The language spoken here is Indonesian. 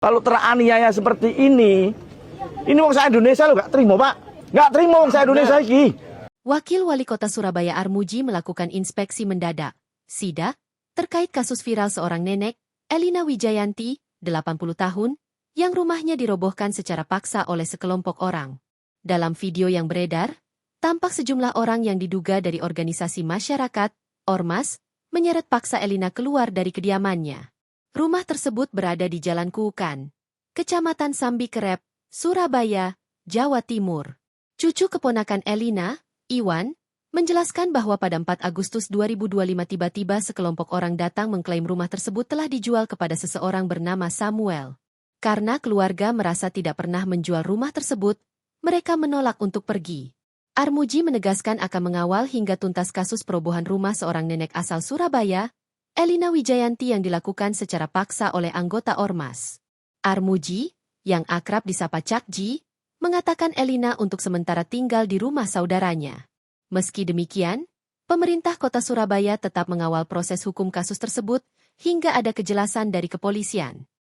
Kalau teraniaya seperti ini wong saya Indonesia lo gak terima, Pak. Gak terima wong saya Indonesia iki. Wakil Wali Kota Surabaya Armuji melakukan inspeksi mendadak, sidak, terkait kasus viral seorang nenek, Elina Wijayanti, 80 tahun, yang rumahnya dirobohkan secara paksa oleh sekelompok orang. Dalam video yang beredar, tampak sejumlah orang yang diduga dari organisasi masyarakat, Ormas, menyeret paksa Elina keluar dari kediamannya. Rumah tersebut berada di Jalan Kuukan, Kecamatan Sambi Kerep, Surabaya, Jawa Timur. Cucu keponakan Elina, Iwan, menjelaskan bahwa pada 4 Agustus 2025 tiba-tiba sekelompok orang datang mengklaim rumah tersebut telah dijual kepada seseorang bernama Samuel. Karena keluarga merasa tidak pernah menjual rumah tersebut, mereka menolak untuk pergi. Armuji menegaskan akan mengawal hingga tuntas kasus perobohan rumah seorang nenek asal Surabaya, Elina Wijayanti yang dilakukan secara paksa oleh anggota Ormas. Armuji, yang akrab disapa Cakji, mengatakan Elina untuk sementara tinggal di rumah saudaranya. Meski demikian, pemerintah kota Surabaya tetap mengawal proses hukum kasus tersebut hingga ada kejelasan dari kepolisian.